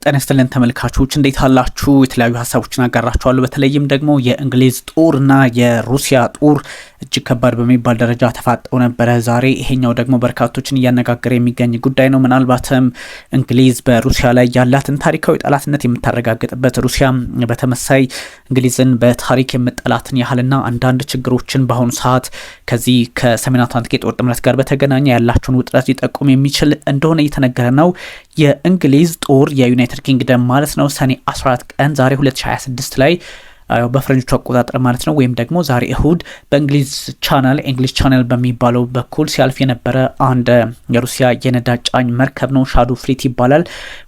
ጤና ይስጥልን ተመልካቾች እንዴት አላችሁ? የተለያዩ ሀሳቦችን አጋራችኋለሁ። በተለይም ደግሞ የእንግሊዝ ጦርና የሩሲያ ጦር እጅግ ከባድ በሚባል ደረጃ ተፋጠው ነበረ ዛሬ። ይሄኛው ደግሞ በርካቶችን እያነጋገረ የሚገኝ ጉዳይ ነው። ምናልባትም እንግሊዝ በሩሲያ ላይ ያላትን ታሪካዊ ጠላትነት የምታረጋግጥበት፣ ሩሲያ በተመሳይ እንግሊዝን በታሪክ የምጠላትን ያህልና አንዳንድ ችግሮችን በአሁኑ ሰዓት ከዚህ ከሰሜን አትላንቲክ የጦር ጥምረት ጋር በተገናኘ ያላቸውን ውጥረት ሊጠቁም የሚችል እንደሆነ እየተነገረ ነው። የእንግሊዝ ጦር የዩናይትድ ኪንግደም ማለት ነው ሰኔ 14 ቀን ዛሬ 2026 ላይ በፈረንጆቹ አቆጣጠር ማለት ነው ወይም ደግሞ ዛሬ እሁድ በእንግሊዝ ቻናል እንግሊዝ ቻናል በሚባለው በኩል ሲያልፍ የነበረ አንድ የሩሲያ የነዳጅ ጫኝ መርከብ ነው። ሻዶ ፍሊት ይባላል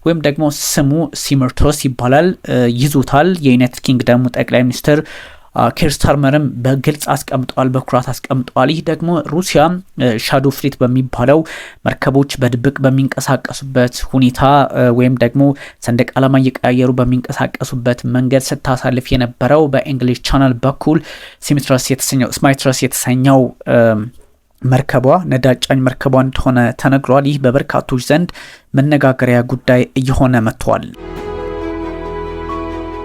ወይም ደግሞ ስሙ ሲመርቶስ ይባላል። ይዞታል የዩናይትድ ኪንግደሙ ጠቅላይ ሚኒስትር ኬር ስታርመርም በግልጽ አስቀምጧል፣ በኩራት አስቀምጧል። ይህ ደግሞ ሩሲያ ሻዶ ፍሊት በሚባለው መርከቦች በድብቅ በሚንቀሳቀሱበት ሁኔታ ወይም ደግሞ ሰንደቅ ዓላማ እየቀያየሩ በሚንቀሳቀሱበት መንገድ ስታሳልፍ የነበረው በእንግሊዝ ቻናል በኩል ስማይትረስ የተሰኘው መርከቧ ነዳጅ ጫኝ መርከቧ እንደሆነ ተነግሯል። ይህ በበርካቶች ዘንድ መነጋገሪያ ጉዳይ እየሆነ መጥቷል።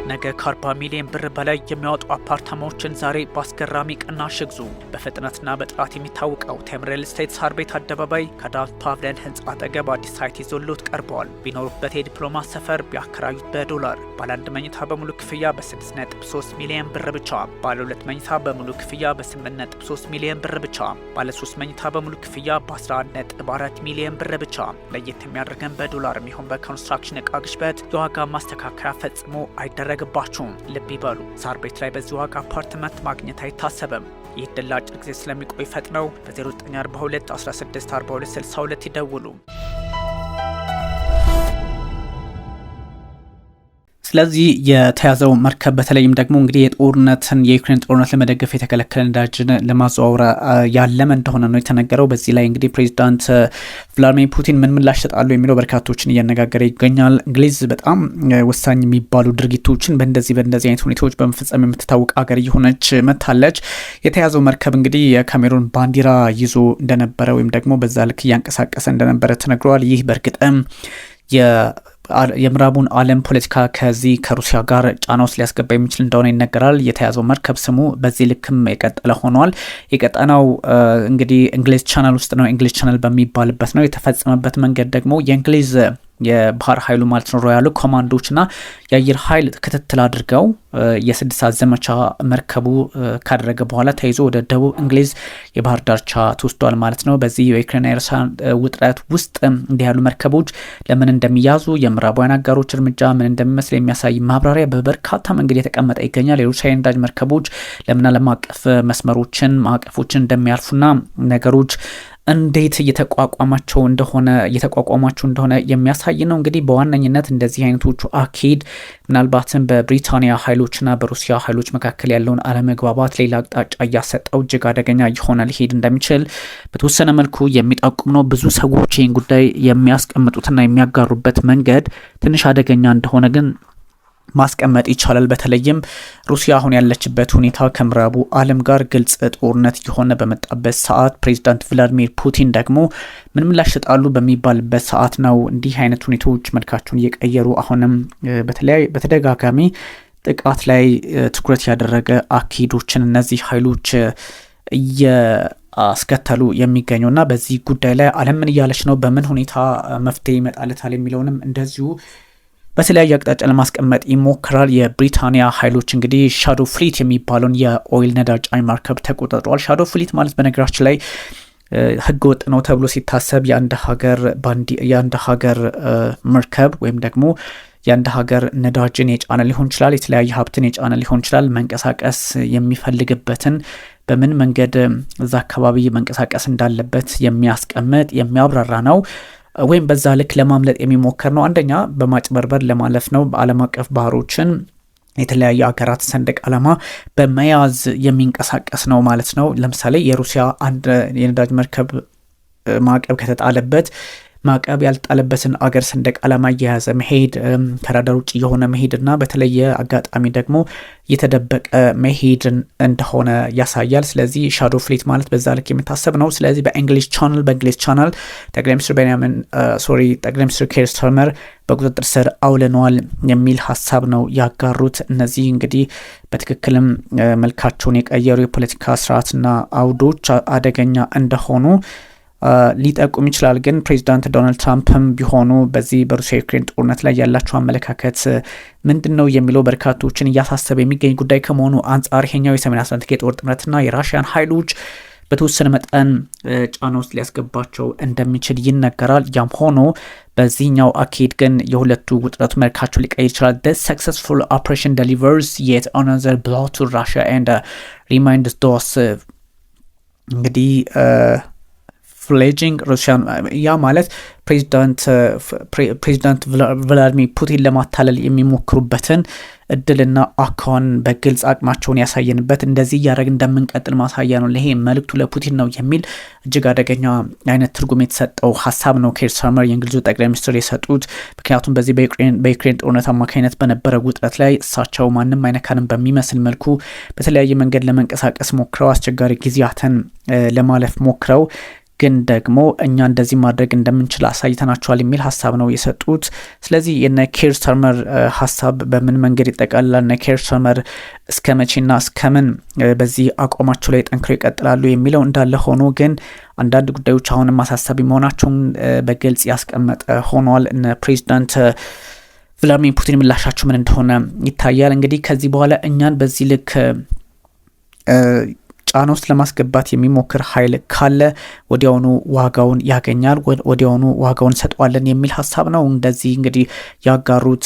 ነገ ከ40 ሚሊዮን ብር በላይ የሚያወጡ አፓርታማዎችን ዛሬ በአስገራሚ ቅናሽ ይግዙ። በፍጥነትና በጥራት የሚታወቀው ቴም ሪል ስቴት ሳር ቤት አደባባይ ከዳቭ ፓቭለን ህንፃ አጠገብ አዲስ ሳይት ይዞሎት ቀርበዋል። ቢኖሩበት የዲፕሎማት ሰፈር፣ ቢያከራዩት በዶላር። ባለ 1 መኝታ በሙሉ ክፍያ በ6.3 ሚሊዮን ብር ብቻ፣ ባለ 2 መኝታ በሙሉ ክፍያ በ8.3 ሚሊዮን ብር ብቻ፣ ባለ 3 መኝታ በሙሉ ክፍያ በ11.4 ሚሊዮን ብር ብቻ። ለየት የሚያደርገን በዶላር የሚሆን በኮንስትራክሽን እቃ ግሽበት የዋጋ ማስተካከያ ፈጽሞ አይደረግም። ልብ ይበሉ፣ ሳር ቤት ላይ በዚህ ዋጋ አፓርትመንት ማግኘት አይታሰብም። ይህ ዕድል ለአጭር ጊዜ ስለሚቆይ ፈጥነው በ0942 16 42 62 ይደውሉ። ስለዚህ የተያዘው መርከብ በተለይም ደግሞ እንግዲህ የዩክሬን ጦርነት ለመደገፍ የተከለከለ ነዳጅን ለማዘዋወር ያለመ እንደሆነ ነው የተነገረው። በዚህ ላይ እንግዲህ ፕሬዚዳንት ቭላድሚር ፑቲን ምን ምላሽ ይሰጣሉ የሚለው በርካቶችን እያነጋገረ ይገኛል። እንግሊዝ በጣም ወሳኝ የሚባሉ ድርጊቶችን በእንደዚህ አይነት ሁኔታዎች በመፈጸም የምትታወቅ ሀገር እየሆነች መጥታለች። የተያዘው መርከብ እንግዲህ የካሜሩን ባንዲራ ይዞ እንደነበረ ወይም ደግሞ በዛ ልክ እያንቀሳቀሰ እንደነበረ ተነግሯል። ይህ በእርግጥም የምዕራቡን ዓለም ፖለቲካ ከሩሲያ ጋር ጫና ውስጥ ሊያስገባ የሚችል እንደሆነ ይነገራል። የተያዘው መርከብ ስሙ በዚህ ልክም የቀጠለ ሆኗል። የቀጠናው እንግዲህ እንግሊዝ ቻናል ውስጥ ነው። እንግሊዝ ቻናል በሚባልበት ነው የተፈጸመበት መንገድ ደግሞ የእንግሊዝ የባህር ኃይሉ ማለት ነው ሮያሉ ኮማንዶችና የአየር ኃይል ክትትል አድርገው የ6 ሰዓት ዘመቻ መርከቡ ካደረገ በኋላ ተይዞ ወደ ደቡብ እንግሊዝ የባህር ዳርቻ ተወስዷል ማለት ነው። በዚህ የዩክሬን ውጥረት ውስጥ እንዲህ ያሉ መርከቦች ለምን እንደሚያዙ የምዕራባውያን አጋሮች እርምጃ ምን እንደሚመስል የሚያሳይ ማብራሪያ በበርካታ መንገድ የተቀመጠ ይገኛል። የሩሲያ ነዳጅ መርከቦች ለምን ዓለም አቀፍ ማዕቀፎችን እንደሚያልፉና ነገሮች እንዴት እየተቋቋማቸው እንደሆነ የሚያሳይ ነው። እንግዲህ በዋነኝነት እንደዚህ አይነቶቹ አካሄድ ምናልባትም በብሪታንያ ኃይሎችና በሩሲያ ኃይሎች መካከል ያለውን አለመግባባት ሌላ አቅጣጫ እያሰጠው እጅግ አደገኛ እየሆነ ሊሄድ እንደሚችል በተወሰነ መልኩ የሚጠቁም ነው። ብዙ ሰዎች ይህን ጉዳይ የሚያስቀምጡትና የሚያጋሩበት መንገድ ትንሽ አደገኛ እንደሆነ ግን ማስቀመጥ ይቻላል። በተለይም ሩሲያ አሁን ያለችበት ሁኔታ ከምዕራቡ ዓለም ጋር ግልጽ ጦርነት የሆነ በመጣበት ሰዓት ፕሬዚዳንት ቭላድሚር ፑቲን ደግሞ ምን ምላሽ ይሰጣሉ በሚባልበት ሰዓት ነው እንዲህ አይነት ሁኔታዎች መልካቸውን እየቀየሩ አሁንም በተደጋጋሚ ጥቃት ላይ ትኩረት ያደረገ አካሄዶችን እነዚህ ኃይሎች አስከተሉ የሚገኙና በዚህ ጉዳይ ላይ ዓለም ምን እያለች ነው፣ በምን ሁኔታ መፍትሄ ይመጣለታል የሚለውንም እንደዚሁ በተለያየ አቅጣጫ ለማስቀመጥ ይሞክራል። የብሪታንያ ኃይሎች እንግዲህ ሻዶ ፍሊት የሚባለውን የኦይል ነዳጅ ጫኝ መርከብ ተቆጣጥረዋል። ሻዶ ፍሊት ማለት በነገራችን ላይ ህገ ወጥ ነው ተብሎ ሲታሰብ የአንድ ሀገር መርከብ ወይም ደግሞ የአንድ ሀገር ነዳጅን የጫነ ሊሆን ይችላል፣ የተለያየ ሀብትን የጫነ ሊሆን ይችላል። መንቀሳቀስ የሚፈልግበትን በምን መንገድ እዛ አካባቢ መንቀሳቀስ እንዳለበት የሚያስቀምጥ የሚያብራራ ነው። ወይም በዛ ልክ ለማምለጥ የሚሞከር ነው። አንደኛ በማጭበርበር ለማለፍ ነው። በዓለም አቀፍ ባህሮችን የተለያዩ ሀገራት ሰንደቅ ዓላማ በመያዝ የሚንቀሳቀስ ነው ማለት ነው። ለምሳሌ የሩሲያ አንድ የነዳጅ መርከብ ማዕቀብ ከተጣለበት ማዕቀብ ያልጣለበትን አገር ሰንደቅ ዓላማ እየያዘ መሄድ፣ ከራዳር ውጭ የሆነ መሄድና በተለየ አጋጣሚ ደግሞ የተደበቀ መሄድን እንደሆነ ያሳያል። ስለዚህ ሻዶ ፍሊት ማለት በዛ ልክ የሚታሰብ ነው። ስለዚህ በእንግሊዝ ቻናል ጠቅላይ ሚኒስትር ኬር ስታርመር በቁጥጥር ስር አውለነዋል የሚል ሀሳብ ነው ያጋሩት። እነዚህ እንግዲህ በትክክልም መልካቸውን የቀየሩ የፖለቲካ ስርዓትና አውዶች አደገኛ እንደሆኑ ሊጠቁም ይችላል። ግን ፕሬዚዳንት ዶናልድ ትራምፕም ቢሆኑ በዚህ በሩሲያ ዩክሬን ጦርነት ላይ ያላቸው አመለካከት ምንድን ነው የሚለው በርካቶችን እያሳሰበ የሚገኝ ጉዳይ ከመሆኑ አንጻር ይሄኛው የሰሜን አትላንቲክ የጦር ጥምረትና የራሽያን ኃይሎች በተወሰነ መጠን ጫና ውስጥ ሊያስገባቸው እንደሚችል ይነገራል። ያም ሆኖ በዚህኛው አካሄድ ግን የሁለቱ ውጥረቱ መልካቸው ሊቀይር ይችላል። The successful operation delivers yet another blow to Russia and reminds those እንግዲህ ፍሌጂንግ ሩሲያን ያ ማለት ፕሬዚዳንት ቭላዲሚር ፑቲን ለማታለል የሚሞክሩበትን እድልና አካውን በግልጽ አቅማቸውን ያሳየንበት እንደዚህ እያደረግ እንደምንቀጥል ማሳያ ነው። ይሄ መልእክቱ ለፑቲን ነው የሚል እጅግ አደገኛ አይነት ትርጉም የተሰጠው ሀሳብ ነው ኬር ስታርመር የእንግሊዙ ጠቅላይ ሚኒስትር የሰጡት። ምክንያቱም በዚህ በዩክሬን ጦርነት አማካኝነት በነበረ ውጥረት ላይ እሳቸው ማንም አይነካንም በሚመስል መልኩ በተለያየ መንገድ ለመንቀሳቀስ ሞክረው አስቸጋሪ ጊዜያትን ለማለፍ ሞክረው ግን ደግሞ እኛ እንደዚህ ማድረግ እንደምንችል አሳይተናቸዋል የሚል ሀሳብ ነው የሰጡት። ስለዚህ የነ ኬር ስታርመር ሀሳብ በምን መንገድ ይጠቃልላል? እነ ኬር ስታርመር እስከ መቼና እስከምን በዚህ አቋማቸው ላይ ጠንክረው ይቀጥላሉ የሚለው እንዳለ ሆኖ ግን አንዳንድ ጉዳዮች አሁንም አሳሳቢ መሆናቸውን በግልጽ ያስቀመጠ ሆኗል። እነ ፕሬዚዳንት ቭላዲሚር ፑቲን ምላሻቸው ምን እንደሆነ ይታያል። እንግዲህ ከዚህ በኋላ እኛን በዚህ ልክ ጫና ውስጥ ለማስገባት የሚሞክር ኃይል ካለ ወዲያውኑ ዋጋውን ያገኛል፣ ወዲያውኑ ዋጋውን ሰጠዋለን የሚል ሀሳብ ነው እንደዚህ እንግዲህ ያጋሩት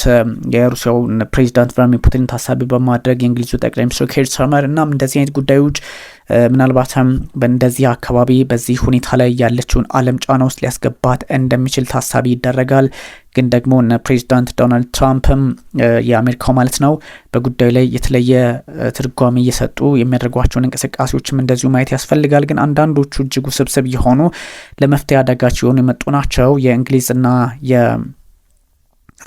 የሩሲያው ፕሬዚዳንት ቭላዲሚር ፑቲን ታሳቢ በማድረግ የእንግሊዙ ጠቅላይ ሚኒስትር ኬር ስታርመር። እናም እንደዚህ አይነት ጉዳዮች ምናልባትም በእንደዚህ አካባቢ በዚህ ሁኔታ ላይ ያለችውን ዓለም ጫና ውስጥ ሊያስገባት እንደሚችል ታሳቢ ይደረጋል። ግን ደግሞ እነ ፕሬዚዳንት ዶናልድ ትራምፕም የአሜሪካው ማለት ነው በጉዳዩ ላይ የተለየ ትርጓሜ እየሰጡ የሚያደርጓቸውን እንቅስቃሴዎችም እንደዚሁ ማየት ያስፈልጋል። ግን አንዳንዶቹ እጅግ ውስብስብ የሆኑ ለመፍትሄ አዳጋች የሆኑ የመጡ ናቸው። የእንግሊዝና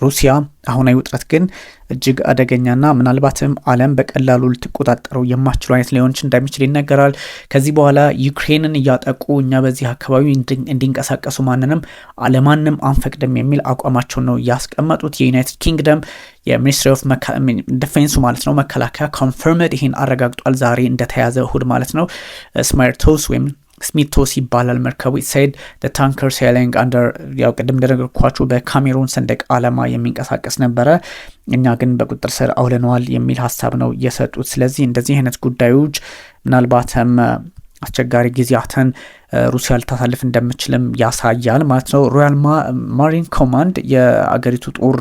ሩሲያ አሁናዊ ውጥረት ግን እጅግ አደገኛና ምናልባትም ዓለም በቀላሉ ልትቆጣጠረው የማትችለው አይነት ሊሆን እንደሚችል ይነገራል። ከዚህ በኋላ ዩክሬንን እያጠቁ እኛ በዚህ አካባቢ እንዲንቀሳቀሱ አለማንም አንፈቅድም የሚል አቋማቸውን ነው ያስቀመጡት። የዩናይትድ ኪንግደም የሚኒስትሪ ኦፍ ዲፌንሱ ማለት ነው መከላከያ ኮንፈርምድ ይህን አረጋግጧል። ዛሬ እንደተያዘ እሁድ ማለት ነው ስማርቶስ ወይም ስሚቶስ ይባላል መርከቡ ሳይድ ታንከር ሴሊንግ አንደር ያው ቅድም እንደነገርኳችሁ በካሜሩን ሰንደቅ ዓላማ የሚንቀሳቀስ ነበረ። እኛ ግን በቁጥጥር ስር አውለነዋል የሚል ሀሳብ ነው የሰጡት። ስለዚህ እንደዚህ አይነት ጉዳዮች ምናልባትም አስቸጋሪ ጊዜያትን ሩሲያ ልታሳልፍ እንደምችልም ያሳያል ማለት ነው። ሮያል ማሪን ኮማንድ የአገሪቱ ጦር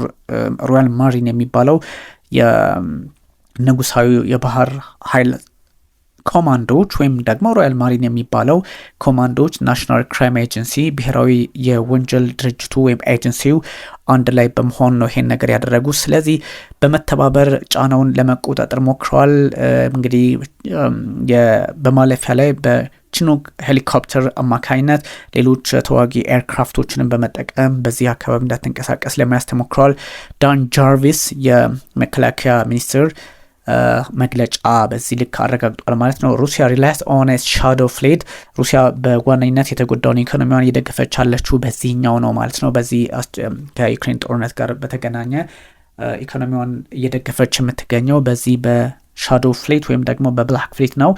ሮያል ማሪን የሚባለው የንጉሳዊ የባህር ኃይል ኮማንዶዎች ወይም ደግሞ ሮያል ማሪን የሚባለው ኮማንዶዎች ናሽናል ክራይም ኤጀንሲ ብሔራዊ የወንጀል ድርጅቱ ወይም ኤጀንሲው አንድ ላይ በመሆን ነው ይሄን ነገር ያደረጉ። ስለዚህ በመተባበር ጫናውን ለመቆጣጠር ሞክረዋል። እንግዲህ በማለፊያ ላይ በቺኑክ ሄሊኮፕተር አማካኝነት ሌሎች ተዋጊ ኤርክራፍቶችንን በመጠቀም በዚህ አካባቢ እንዳትንቀሳቀስ ለመያዝ ተሞክረዋል። ዳን ጃርቪስ የመከላከያ ሚኒስትር መግለጫ በዚህ ልክ አረጋግጧል ማለት ነው። ሩሲያ ሪላይስ ኦን ሻዶ ፍሊት ሩሲያ በዋነኝነት የተጎዳውን ኢኮኖሚዋን እየደገፈች ያለችው በዚህኛው ነው ማለት ነው። በዚህ ከዩክሬን ጦርነት ጋር በተገናኘ ኢኮኖሚዋን እየደገፈች የምትገኘው በዚህ በሻዶ ፍሊት ወይም ደግሞ በብላክ ፍሊት ነው።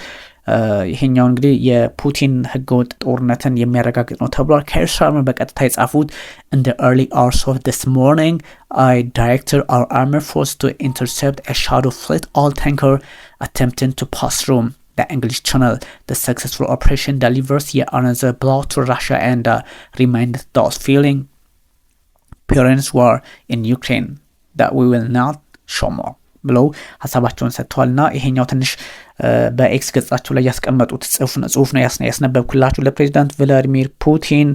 ይሄኛው እንግዲህ የፑቲን ህገወጥ ጦርነትን የሚያረጋግጥ ነው ተብሏል። ኬር ስታርመር በቀጥታ የጻፉት in the early hours of this morning I directed our armored force to intercept a shadow fleet all tanker attempting to pass through the English Channel. The successful operation delivers yet another blow to Russia and remind those feeling parents war in Ukraine that we will not show more ብለው ሀሳባቸውን ሰጥተዋልና ይሄኛው ትንሽ በኤክስ ገጻቸው ላይ ያስቀመጡት ጽሁፍ ነው ያስነበብኩላችሁ። ለፕሬዚዳንት ቭላዲሚር ፑቲን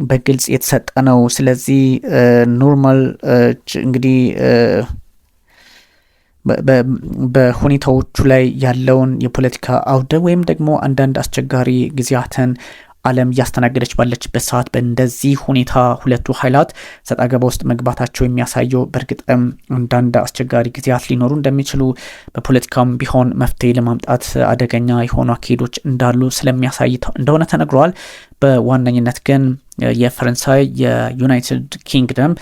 በግልጽ የተሰጠ ነው። ስለዚህ ኖርማል እንግዲህ በሁኔታዎቹ ላይ ያለውን የፖለቲካ አውደ ወይም ደግሞ አንዳንድ አስቸጋሪ ጊዜያትን ዓለም እያስተናገደች ባለችበት ሰዓት በእንደዚህ ሁኔታ ሁለቱ ኃይላት ሰጣ ገባ ውስጥ መግባታቸው የሚያሳየው በእርግጥም አንዳንድ አስቸጋሪ ጊዜያት ሊኖሩ እንደሚችሉ በፖለቲካም ቢሆን መፍትሄ ለማምጣት አደገኛ የሆኑ አካሄዶች እንዳሉ ስለሚያሳይ እንደሆነ ተነግረዋል። በዋነኝነት ግን የፈረንሳይ የዩናይትድ ኪንግደም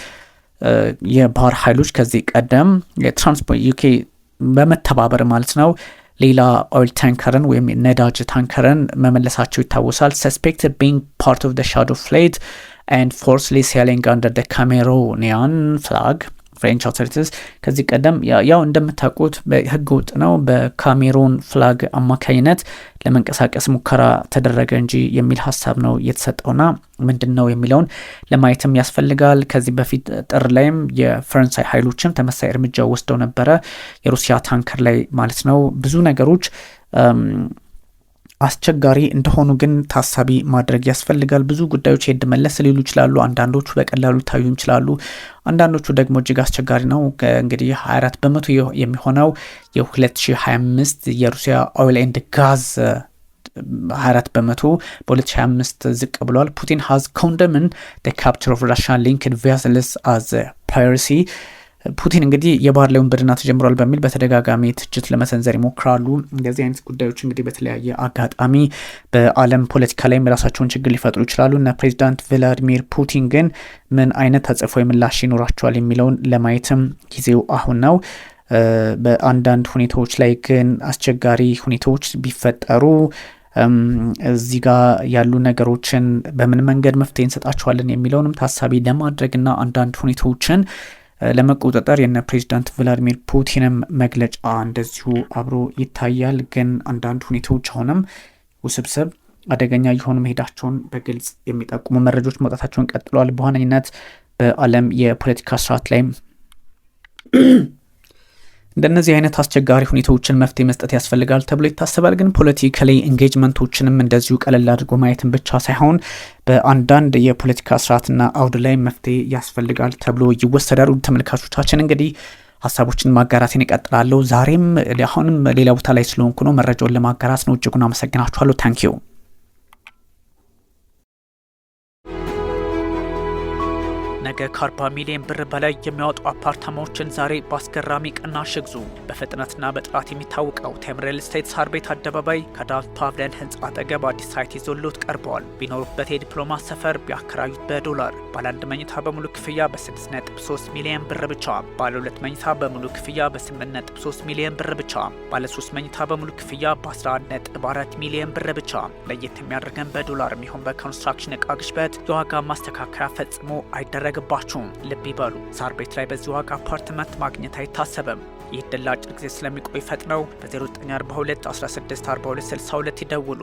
የባህር ኃይሎች ከዚህ ቀደም የትራንስፖርት ዩኬ በመተባበር ማለት ነው ሌላ ኦይል ታንከርን ወይም ነዳጅ ታንከርን መመለሳቸው ይታወሳል። ሰስፔክትድ ቢንግ ፓርት ኦፍ ዘ ሻዶ ፍሌት ኤንድ ፎርስሊ ሴሊንግ አንደር ዘ ካሜሮኒያን ፍላግ ፍሬንች አውቶሪቲስ ከዚህ ቀደም ያው እንደምታውቁት በህገ ወጥ ነው በካሜሮን ፍላግ አማካኝነት ለመንቀሳቀስ ሙከራ ተደረገ እንጂ የሚል ሀሳብ ነው የተሰጠውና ምንድነው የሚለውን ለማየትም ያስፈልጋል። ከዚህ በፊት ጥር ላይም የፈረንሳይ ኃይሎችም ተመሳሳይ እርምጃ ወስደው ነበረ የሩሲያ ታንከር ላይ ማለት ነው። ብዙ ነገሮች አስቸጋሪ እንደሆኑ ግን ታሳቢ ማድረግ ያስፈልጋል። ብዙ ጉዳዮች ሄድ መለስ ሊሉ ይችላሉ። አንዳንዶቹ በቀላሉ ታዩ ይችላሉ። አንዳንዶቹ ደግሞ እጅግ አስቸጋሪ ነው። እንግዲህ 24 በመቶ የሚሆነው የ2025 የሩሲያ ኦይል ኤንድ ጋዝ 24 በመቶ በ2025 ዝቅ ብሏል። ፑቲን ሃዝ ኮንደምን the capture of Russian linked vessels as piracy ፑቲን እንግዲህ የባህር ላይ ውንብድና ተጀምሯል በሚል በተደጋጋሚ ትችት ለመሰንዘር ይሞክራሉ። እንደዚህ አይነት ጉዳዮች እንግዲህ በተለያየ አጋጣሚ በዓለም ፖለቲካ ላይ የራሳቸውን ችግር ሊፈጥሩ ይችላሉ እና ፕሬዚዳንት ቭላዲሚር ፑቲን ግን ምን አይነት ተጽዕኖ ምላሽ ይኖራቸዋል የሚለውን ለማየትም ጊዜው አሁን ነው። በአንዳንድ ሁኔታዎች ላይ ግን አስቸጋሪ ሁኔታዎች ቢፈጠሩ እዚህ ጋር ያሉ ነገሮችን በምን መንገድ መፍትሄ እንሰጣቸዋለን የሚለውንም ታሳቢ ለማድረግና አንዳንድ ሁኔታዎችን ለመቆጣጠር የነ ፕሬዚዳንት ቭላዲሚር ፑቲንም መግለጫ እንደዚሁ አብሮ ይታያል። ግን አንዳንድ ሁኔታዎች አሁንም ውስብስብ አደገኛ የሆኑ መሄዳቸውን በግልጽ የሚጠቁሙ መረጃዎች መውጣታቸውን ቀጥለዋል። በዋነኝነት በዓለም የፖለቲካ ስርዓት ላይ እንደነዚህ አይነት አስቸጋሪ ሁኔታዎችን መፍትሄ መስጠት ያስፈልጋል ተብሎ ይታሰባል። ግን ፖለቲካሊ ኢንጌጅመንቶችንም እንደዚሁ ቀለል አድርጎ ማየትን ብቻ ሳይሆን በአንዳንድ የፖለቲካ ስርዓትና አውድ ላይ መፍትሄ ያስፈልጋል ተብሎ ይወሰዳል። ተመልካቾቻችን እንግዲህ ሀሳቦችን ማጋራትን ይቀጥላለሁ። ዛሬም አሁንም ሌላ ቦታ ላይ ስለሆንኩ ነው መረጃውን ለማጋራት ነው። እጅጉን አመሰግናችኋለሁ። ታንኪዩ። ነገ ከ40 ሚሊዮን ብር በላይ የሚያወጡ አፓርታማዎችን ዛሬ በአስገራሚ ቅናሽ ይግዙ። በፍጥነትና በጥራት የሚታወቀው ቴም ሪል ስቴት ሳር ቤት አደባባይ ከዳቭ ፓቭሊየን ህንፃ አጠገብ አዲስ ሳይት ይዞልዎት ቀርበዋል። ቢኖሩበት የዲፕሎማ ሰፈር ቢያከራዩት በዶላር ባለ 1 መኝታ በሙሉ ክፍያ በ6.3 ሚሊዮን ብር ብቻ፣ ባለ 2 መኝታ በሙሉ ክፍያ በ8.3 ሚሊዮን ብር ብቻ፣ ባለ 3 መኝታ በሙሉ ክፍያ በ11.4 ሚሊዮን ብር ብቻ። ለየት የሚያደርገን በዶላር የሚሆን በኮንስትራክሽን እቃ ግሽበት የዋጋ ማስተካከያ ፈጽሞ አይደረግም። ልብ ይበሉ፣ ሳር ቤት ላይ በዚህ ዋጋ አፓርትመንት ማግኘት አይታሰብም። ይህ ዕድል ለአጭር ጊዜ ስለሚቆይ ፈጥነው በ0942 1642 62 ይደውሉ።